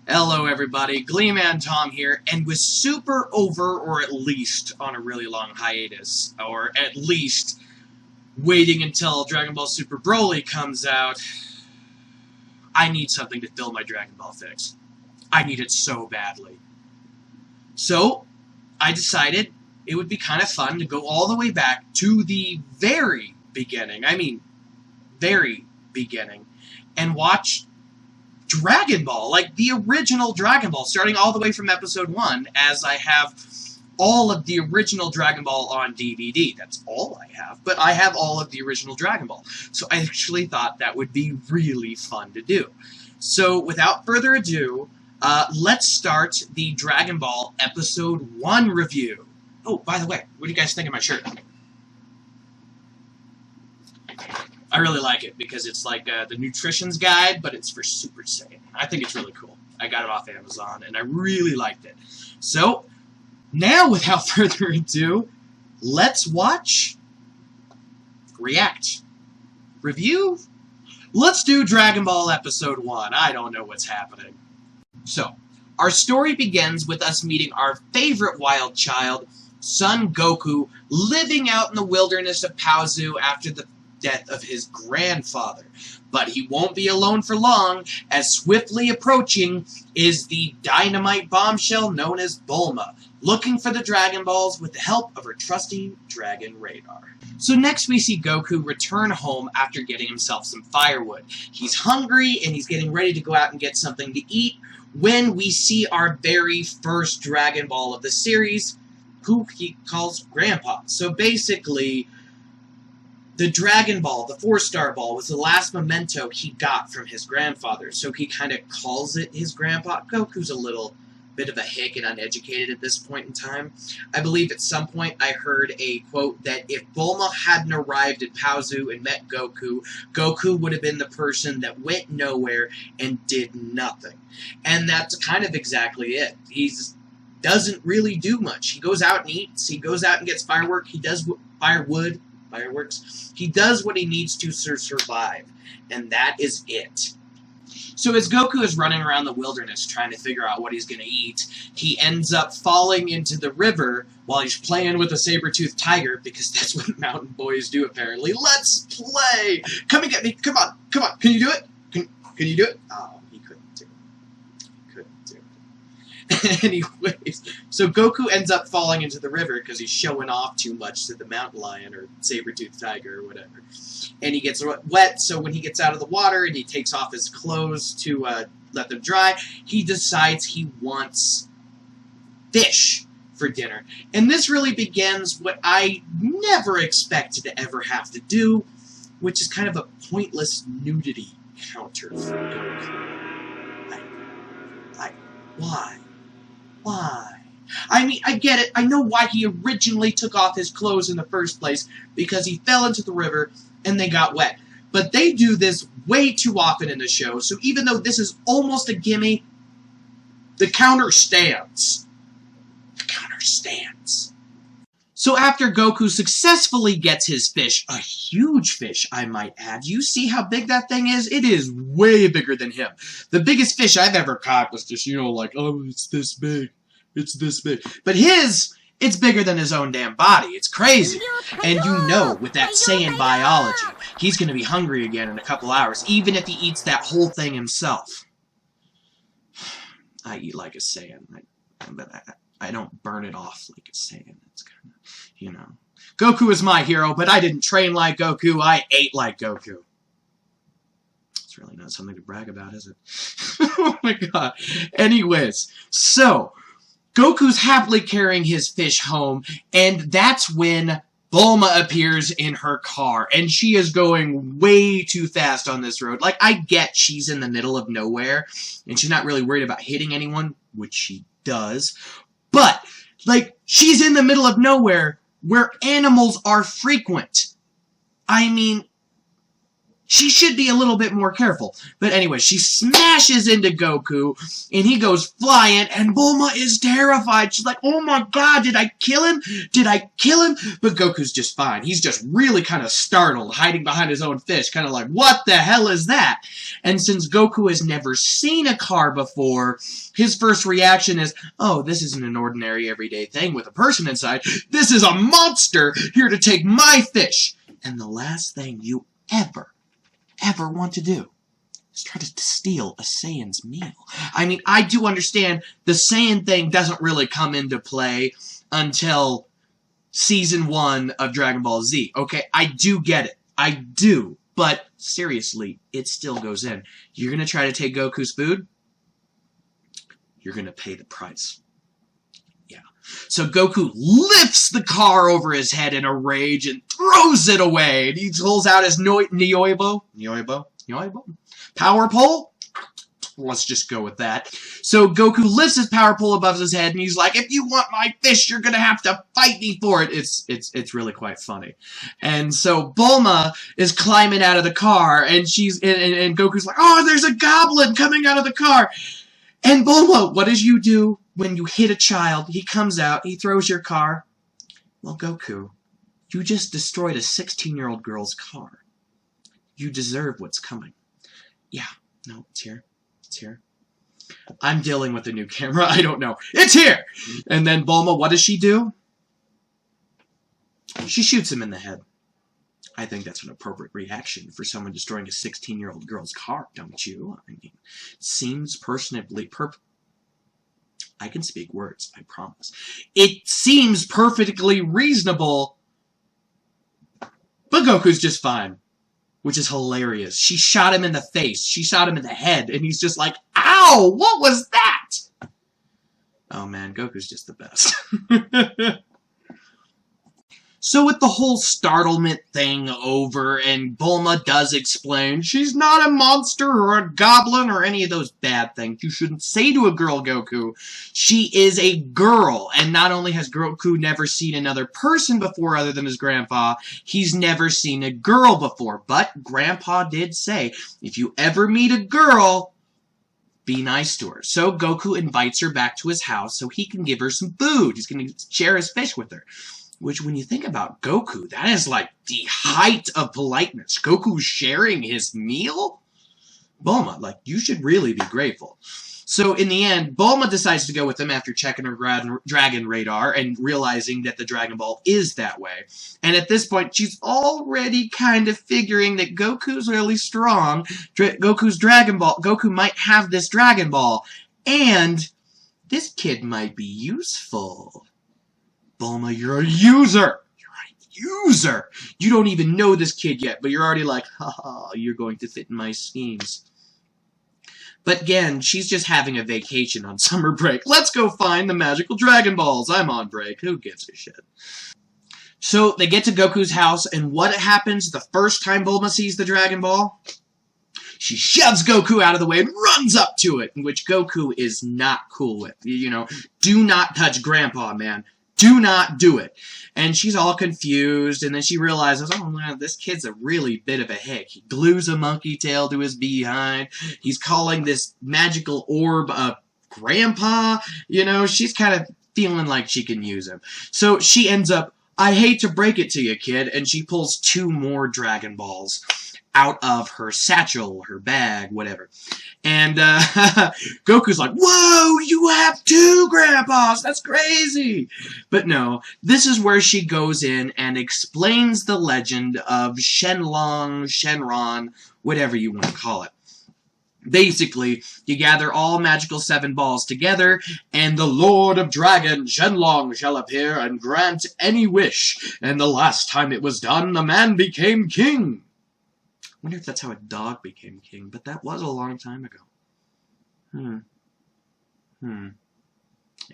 Hello everybody, Gleeman Thom here, and with Super over, or at least on a really long hiatus, or at least waiting until Dragon Ball Super Broly comes out, I need something to fill my Dragon Ball fix. I need it so badly. So, I decided it would be kind of fun to go all the way back to the very beginning, very beginning, and watch Dragon Ball, like the original Dragon Ball, starting all the way from episode 1, as I have all of the original Dragon Ball on DVD. That's all I have, but I have all of the original Dragon Ball. So I actually thought that would be really fun to do. So without further ado, let's start the Dragon Ball episode 1 review. Oh, by the way, what do you guys think of my shirt? I really like it because it's like the nutrition's guide, but it's for Super Saiyan. I think it's really cool. I got it off Amazon, and I really liked it. So, now, without further ado, let's watch, react, review. Let's do Dragon Ball Episode 1. I don't know what's happening. So, our story begins with us meeting our favorite wild child, Son Goku, living out in the wilderness of Paozu after the death of his grandfather. But he won't be alone for long, as swiftly approaching is the dynamite bombshell known as Bulma, looking for the Dragon Balls with the help of her trusty dragon radar. So next we see Goku return home after getting himself some firewood. He's hungry and he's getting ready to go out and get something to eat when we see our very first Dragon Ball of the series, who he calls Grandpa. So basically, the Dragon Ball, the 4-star ball, was the last memento he got from his grandfather, so he kind of calls it his grandpa. Goku's a little bit of a hick and uneducated at this point in time. I believe at some point I heard a quote that if Bulma hadn't arrived at Paozu and met Goku, Goku would have been the person that went nowhere and did nothing. And that's kind of exactly it. He doesn't really do much. He goes out and eats, he goes out and gets fireworks, he does firewood, fireworks. He does what he needs to survive, and that is it. So as Goku is running around the wilderness trying to figure out what he's going to eat, he ends up falling into the river while he's playing with a saber-toothed tiger, because that's what mountain boys do apparently. Let's play! Come and get me! Come on! Come on! Can you do it? Can you do it? Oh, he couldn't do it. He couldn't do it. Anyways, so Goku ends up falling into the river because he's showing off too much to the mountain lion or saber-toothed tiger or whatever. And he gets wet, so when he gets out of the water and he takes off his clothes to let them dry, he decides he wants fish for dinner. And this really begins what I never expected to ever have to do, which is kind of a pointless nudity counter for Goku. Like, why? Why? I mean, I get it. I know why he originally took off his clothes in the first place, because he fell into the river and they got wet. But they do this way too often in the show, so even though this is almost a gimme, the counter stands. The counter stands. So after Goku successfully gets his fish, a huge fish, I might add. You see how big that thing is? It is way bigger than him. The biggest fish I've ever caught was just, like, oh, it's this big. It's this big. But it's bigger than his own damn body. It's crazy. And you know, with that Saiyan biology, he's going to be hungry again in a couple hours, even if he eats that whole thing himself. I eat like a Saiyan, but I don't burn it off like a Saiyan. It's kind of, Goku is my hero, but I didn't train like Goku. I ate like Goku. It's really not something to brag about, is it? Oh my god. Anyways, so Goku's happily carrying his fish home, and that's when Bulma appears in her car, and she is going way too fast on this road. Like, I get she's in the middle of nowhere, and she's not really worried about hitting anyone, which she does, but, like, she's in the middle of nowhere where animals are frequent. I mean, She should be a little bit more careful. But anyway, she smashes into Goku, and he goes flying, and Bulma is terrified. She's like, oh my god, did I kill him? Did I kill him? But Goku's just fine. He's just really kind of startled, hiding behind his own fist, kind of like, what the hell is that? And since Goku has never seen a car before, his first reaction is, oh, this isn't an ordinary everyday thing with a person inside. This is a monster here to take my fish. And the last thing you ever want to do is try to steal a Saiyan's meal. I mean, I do understand the Saiyan thing doesn't really come into play until Season 1 of Dragon Ball Z. Okay, I do get it. I do. But seriously, it still goes in. You're going to try to take Goku's food? You're going to pay the price. Yeah. So Goku lifts the car over his head in a rage and throws it away. And he pulls out his Nyoibo power pole. Let's just go with that. So Goku lifts his power pole above his head, and he's like, "If you want my fish, you're gonna have to fight me for it." It's really quite funny. And so Bulma is climbing out of the car, and and Goku's like, "Oh, there's a goblin coming out of the car." And Bulma, what did you do when you hit a child? He comes out, he throws your car. Well, Goku, you just destroyed a 16-year-old girl's car. You deserve what's coming. Yeah, no, it's here. It's here. I'm dealing with a new camera. I don't know. It's here! And then Bulma, what does she do? She shoots him in the head. I think that's an appropriate reaction for someone destroying a 16-year-old girl's car, don't you? I mean, it seems I can speak words, I promise. It seems perfectly reasonable, but Goku's just fine. Which is hilarious. She shot him in the face. She shot him in the head. And he's just like, ow! What was that? Oh man, Goku's just the best. So with the whole startlement thing over, and Bulma does explain, she's not a monster or a goblin or any of those bad things you shouldn't say to a girl, Goku. She is a girl, and not only has Goku never seen another person before other than his grandpa, he's never seen a girl before. But Grandpa did say, if you ever meet a girl, be nice to her. So Goku invites her back to his house so he can give her some food. He's going to share his fish with her. Which, when you think about Goku, that is like the height of politeness. Goku's sharing his meal? Bulma, like, you should really be grateful. So, in the end, Bulma decides to go with him after checking her dragon radar and realizing that the Dragon Ball is that way. And at this point, she's already kind of figuring that Goku's really strong. Goku's Dragon Ball. Goku might have this Dragon Ball. And this kid might be useful. Bulma, you're a user! You're a user! You don't even know this kid yet, but you're already like, haha, you're going to fit in my schemes. But again, she's just having a vacation on summer break. Let's go find the magical Dragon Balls. I'm on break. Who gives a shit? So they get to Goku's house, and what happens the first time Bulma sees the Dragon Ball? She shoves Goku out of the way and runs up to it, which Goku is not cool with. You know, do not touch Grandpa, man. Do not do it. And she's all confused, and then she realizes, oh man, this kid's a really bit of a hick. He glues a monkey tail to his behind. He's calling this magical orb a grandpa. You know, she's kind of feeling like she can use him. So she ends up, I hate to break it to you, kid, and she pulls 2 more Dragon Balls out of her satchel, her bag, whatever. And Goku's like, whoa, you have 2 grandpas, that's crazy. But no, this is where she goes in and explains the legend of Shenron, whatever you want to call it. Basically, you gather all magical 7 balls together, and the Lord of Dragon, Shenlong, shall appear and grant any wish. And the last time it was done, a man became king. I wonder if that's how a dog became king, but that was a long time ago.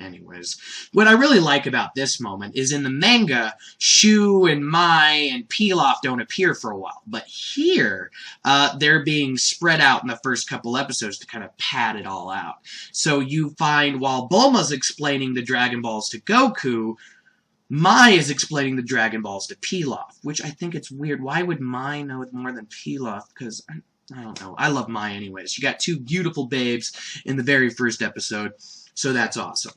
Anyways, what I really like about this moment is in the manga, Shu and Mai and Pilaf don't appear for a while. But here, they're being spread out in the first couple episodes to kind of pad it all out. So you find while Bulma's explaining the Dragon Balls to Goku, Mai is explaining the Dragon Balls to Pilaf, which I think it's weird. Why would Mai know it more than Pilaf? Because, I don't know. I love Mai anyways. You got two beautiful babes in the very first episode, so that's awesome.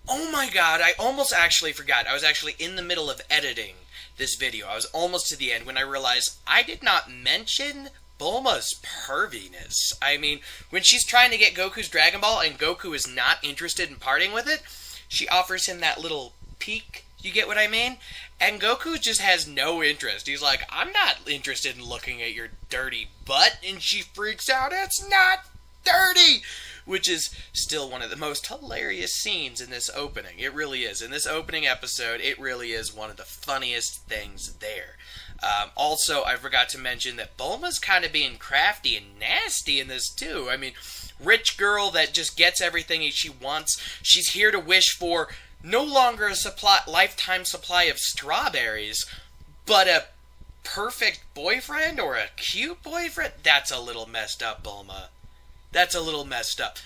Oh my god, I almost actually forgot. I was actually in the middle of editing this video. I was almost to the end when I realized I did not mention Bulma's perviness. I mean, when she's trying to get Goku's Dragon Ball and Goku is not interested in parting with it, she offers him that little peek. You get what I mean? And Goku just has no interest. He's like, I'm not interested in looking at your dirty butt. And she freaks out, it's not dirty! Which is still one of the most hilarious scenes in this opening. It really is. In this opening episode, it really is one of the funniest things there. Also, I forgot to mention that Bulma's kind of being crafty and nasty in this too. I mean, rich girl that just gets everything she wants. She's here to wish for no longer a lifetime supply of strawberries, but a perfect boyfriend or a cute boyfriend? That's a little messed up, Bulma. That's a little messed up.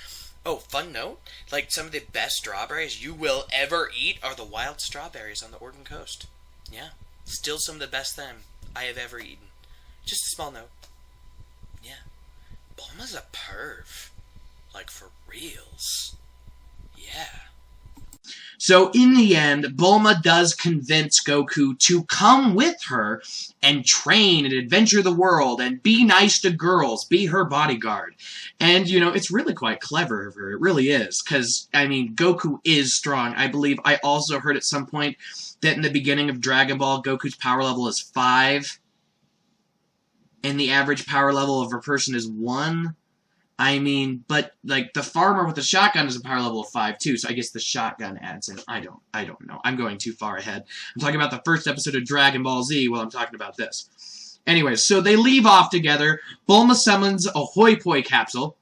Oh, fun note, like some of the best strawberries you will ever eat are the wild strawberries on the Oregon coast. Yeah, still some of the best them I have ever eaten. Just a small note. Yeah, Bulma's a perv. Like for reals. Yeah. So in the end, Bulma does convince Goku to come with her and train and adventure the world and be nice to girls, be her bodyguard. And, you know, it's really quite clever of her. It really is. Because, I mean, Goku is strong. I believe I also heard at some point that in the beginning of Dragon Ball, Goku's power level is 5. And the average power level of a person is 1. I mean, but, like, the farmer with the shotgun is a power level of 5, too, so I guess the shotgun adds in. I don't know. I'm going too far ahead. I'm talking about the first episode of Dragon Ball Z while I'm talking about this. Anyways, so they leave off together. Bulma summons a Hoi Poi capsule,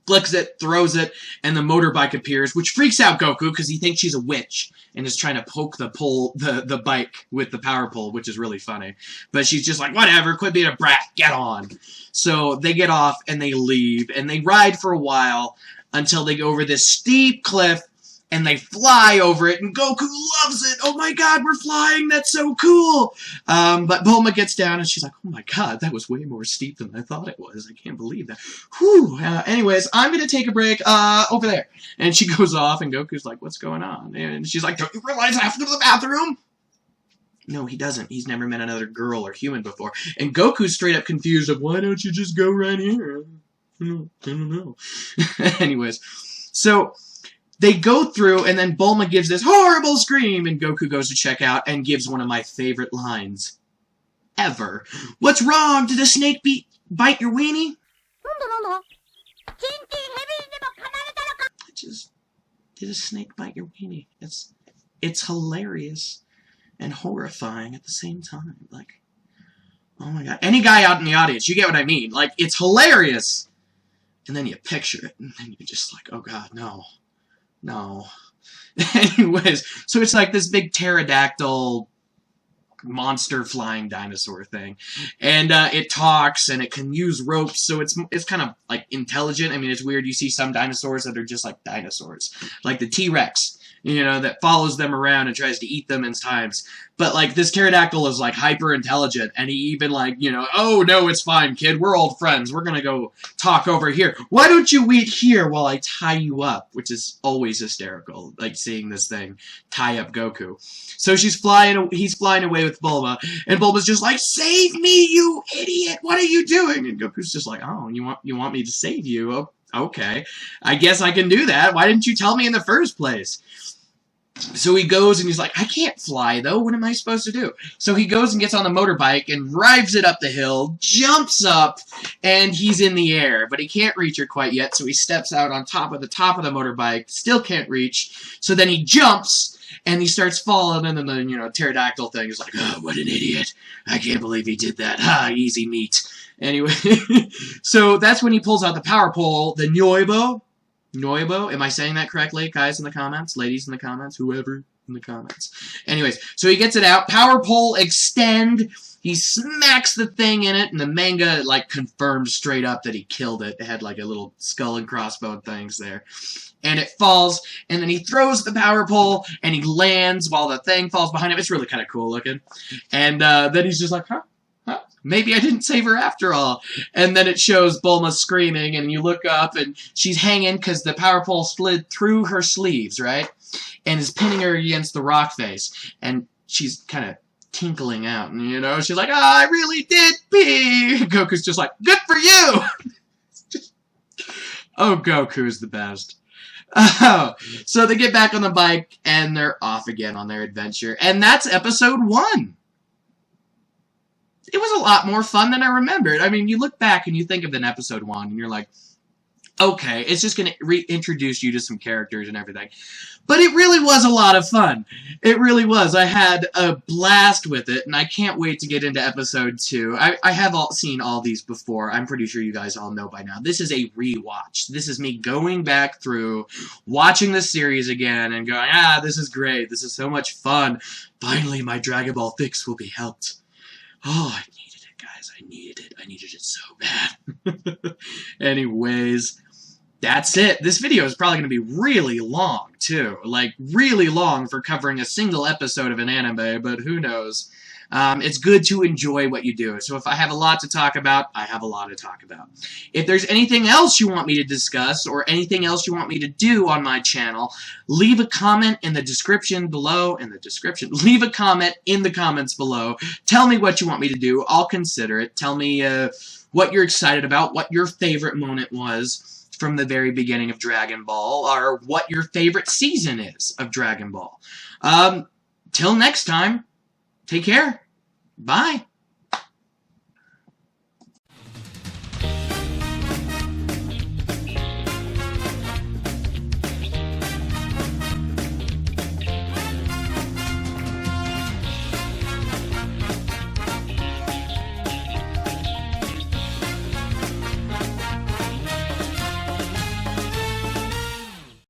flicks it, throws it, and the motorbike appears, which freaks out Goku because he thinks she's a witch and is trying to poke the bike with the power pole, which is really funny. But she's just like, whatever, quit being a brat, get on. So they get off and they leave, and they ride for a while until they go over this steep cliff, and they fly over it, and Goku loves it. Oh my god, we're flying, that's so cool. But Bulma gets down, and she's like, oh my god, that was way more steep than I thought it was. I can't believe that. Whew. Anyways, I'm going to take a break over there. And she goes off, and Goku's like, what's going on? And she's like, don't you realize I have to go to the bathroom? No, he doesn't. He's never met another girl or human before. And Goku's straight up confused of, why don't you just go right here? I don't know. Anyways, so they go through, and then Bulma gives this horrible scream, and Goku goes to check out and gives one of my favorite lines ever. What's wrong? Did a snake bite your weenie? Did a snake bite your weenie? It's hilarious and horrifying at the same time. Like, oh my god. Any guy out in the audience, you get what I mean. Like, it's hilarious. And then you picture it, and then you're just like, oh god, no. No. Anyways, so it's like this big pterodactyl monster flying dinosaur thing. And it talks, and it can use ropes, so it's kind of like intelligent. I mean, it's weird. You see some dinosaurs that are just like dinosaurs. Like the T-Rex, you know, that follows them around and tries to eat them in times. But, like, this pterodactyl is, like, hyper-intelligent, and he even, like, you know, oh, no, it's fine, kid, we're old friends, we're gonna go talk over here. Why don't you wait here while I tie you up? Which is always hysterical, like, seeing this thing tie up Goku. So he's flying away with Bulma, and Bulma's just like, save me, you idiot, what are you doing? And Goku's just like, oh, you want me to save you? Oh, okay, I guess I can do that. Why didn't you tell me in the first place? So he goes and he's like, I can't fly though, what am I supposed to do? So he goes and gets on the motorbike and drives it up the hill, jumps up, and he's in the air, but he can't reach her quite yet, so he steps out on top of the motorbike, still can't reach, so then he jumps, and he starts falling, and then the, you know, pterodactyl thing is like, oh, what an idiot, I can't believe he did that, ha, easy meat. Anyway, so that's when he pulls out the power pole, the Noibo, am I saying that correctly, guys in the comments, ladies in the comments, whoever, in the comments. Anyways, so he gets it out. Power pole extend. He smacks the thing in it, and the manga, like, confirms straight up that he killed it. It had, like, a little skull and crossbone things there. And it falls, and then he throws the power pole, and he lands while the thing falls behind him. It's really kind of cool looking. And then he's just like, huh? Maybe I didn't save her after all. And then it shows Bulma screaming, and you look up, and she's hanging because the power pole slid through her sleeves, right? And is pinning her against the rock face. And she's kind of tinkling out, and you know, she's like, oh, I really did pee. Goku's just like, good for you. Oh, Goku's the best. Oh, so they get back on the bike, and they're off again on their adventure. And that's episode 1. It was a lot more fun than I remembered. I mean, you look back and you think of an episode 1, and you're like, okay, it's just going to reintroduce you to some characters and everything. But it really was a lot of fun. It really was. I had a blast with it, and I can't wait to get into episode 2. I have seen all these before. I'm pretty sure you guys all know by now. This is a rewatch. This is me going back through, watching the series again, and going, this is great. This is so much fun. Finally, my Dragon Ball fix will be helped. Oh, I needed it, guys. I needed it. I needed it so bad. Anyways, that's it. This video is probably going to be really long, too. Like, really long for covering a single episode of an anime, but who knows. It's good to enjoy what you do. So if I have a lot to talk about, I have a lot to talk about. If there's anything else you want me to discuss or anything else you want me to do on my channel, leave a comment in the description below. Leave a comment in the comments below. Tell me what you want me to do. I'll consider it. Tell me what you're excited about, what your favorite moment was from the very beginning of Dragon Ball, or what your favorite season is of Dragon Ball. Till next time. Take care. Bye.